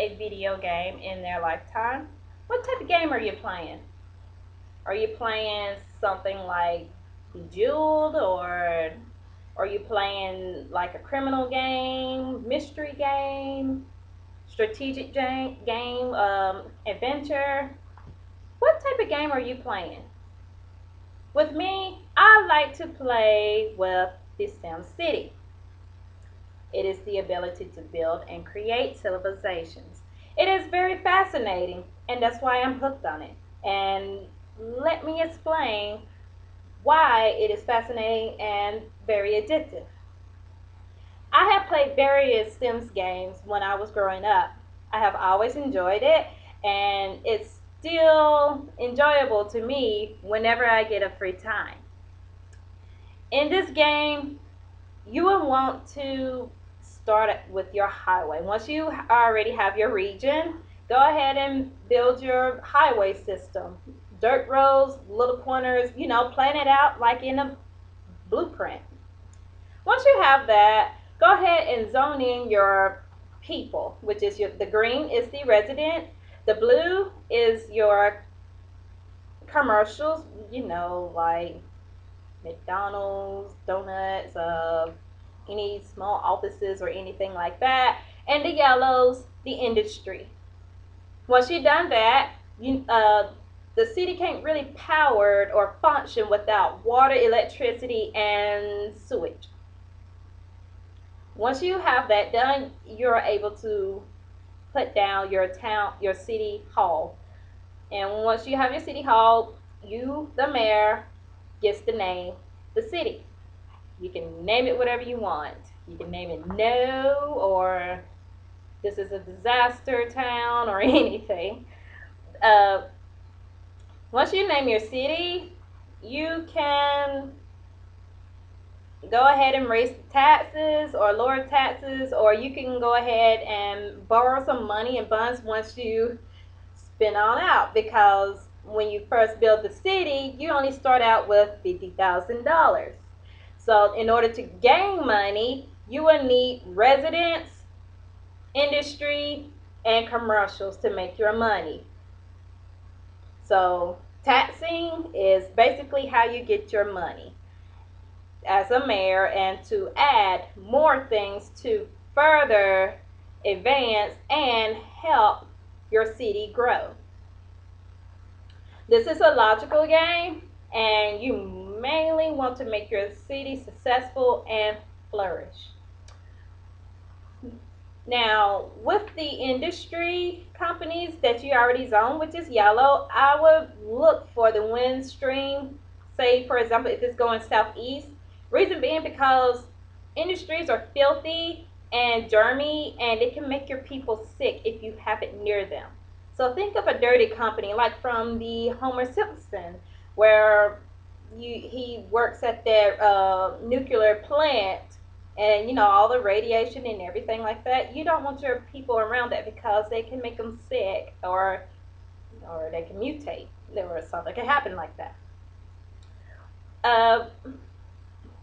a video game in their lifetime, what type of game are you playing? Are you playing something like Bejeweled, or are you playing like a criminal game, mystery game, strategic game, adventure? What type of game are you playing? With me, I like to play with the Sim City. It is the ability to build and create civilizations. It is very fascinating, and that's why I'm hooked on it. And let me explain why it is fascinating and very addictive. I have played various Sims games when I was growing up. I have always enjoyed it, and it's still enjoyable to me whenever I get a free time. In this game, you will want to start with your highway. Once you already have your region, go ahead and build your highway system. Dirt roads, little corners, plan it out like in a blueprint. Once you have that, go ahead and zone in your people, which is the green is the resident, the blue is your commercials, like McDonald's, donuts, any small offices or anything like that, and the yellows, the industry. Once you've done that, the city can't really power or function without water, electricity, and sewage. Once you have that done, you're able to put down your city hall. And once you have your city hall, you, the mayor, gets to name the city. You can name it whatever you want. You can name it No, or this is a disaster town, or anything. Uh, Once you name your city, you can go ahead and raise taxes or lower taxes, or you can go ahead and borrow some money in bonds once you spend on out, because when you first build the city, you only start out with $50,000. So in order to gain money, you will need residents, industry, and commercials to make your money. So taxing is basically how you get your money as a mayor, and to add more things to further advance and help your city grow. This is a logical game, and you mainly want to make your city successful and flourish. Now, with the industry companies that you already zone, which is yellow, I would look for the wind stream. Say, for example, if it's going southeast. Reason being because industries are filthy and germy, and it can make your people sick if you have it near them. So think of a dirty company, like from the Homer Simpson, where he works at their nuclear plant, and all the radiation and everything like that. You don't want your people around that, because they can make them sick, or they can mutate, or something can happen like that.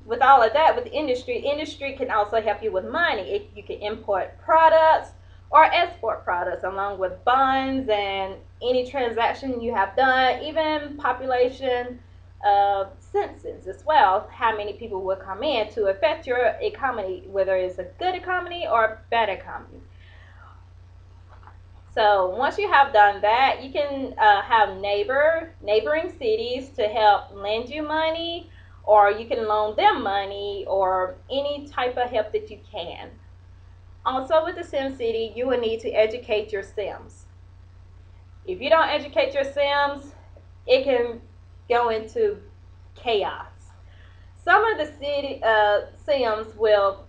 With all of that, with industry can also help you with money. You can import products or export products, along with bonds and any transaction you have done, even population census as well. How many people will come in to affect your economy, whether it's a good economy or a bad economy. So once you have done that, you can have neighboring cities to help lend you money, or you can loan them money, or any type of help that you can. Also, with the Sim City, you will need to educate your Sims. If you don't educate your Sims, it can go into chaos. Some of the city Sims will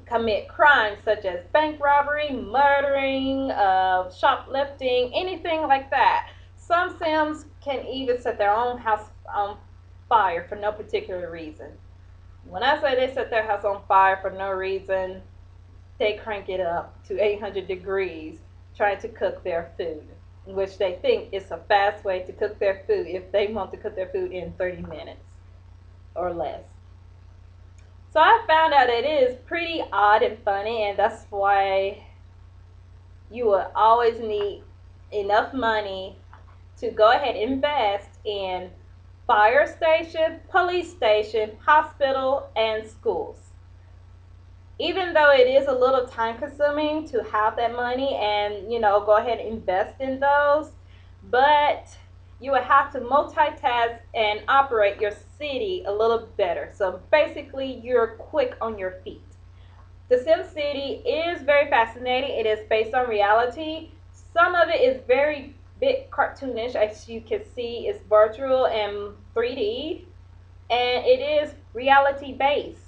commit crimes such as bank robbery, murdering, shoplifting, anything like that. Some Sims can even set their own house on fire for no particular reason. When I say they set their house on fire for no reason, they crank it up to 800 degrees trying to cook their food, which they think is a fast way to cook their food if they want to cook their food in 30 minutes or less. So I found out it is pretty odd and funny, and that's why you will always need enough money to go ahead and invest in fire station, police station, hospital, and schools. Even though it is a little time consuming to have that money and go ahead and invest in those, but you would have to multitask and operate your city a little better. So basically you're quick on your feet. The Sim City is very fascinating. It is based on reality. Some of it is very bit cartoonish, as you can see. It's virtual and 3D, and it is reality based.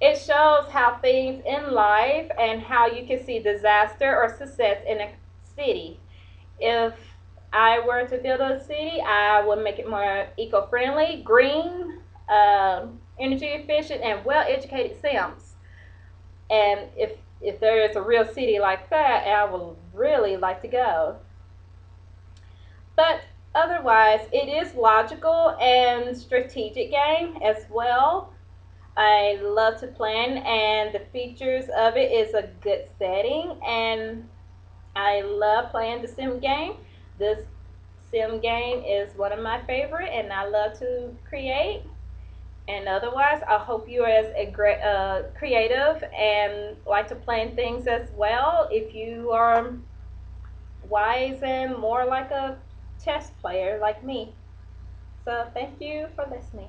It shows how things in life and how you can see disaster or success in a city. If I were to build a city, I would make it more eco-friendly, green, energy efficient, and well-educated Sims. And if there is a real city like that, I would really like to go. But otherwise, it is logical and strategic game as well. I love to plan, and the features of it is a good setting, and I love playing the sim game. This sim game is one of my favorite, and I love to create. And otherwise, I hope you are as a great creative and like to plan things as well. If you are wise and more like a chess player like me. So thank you for listening.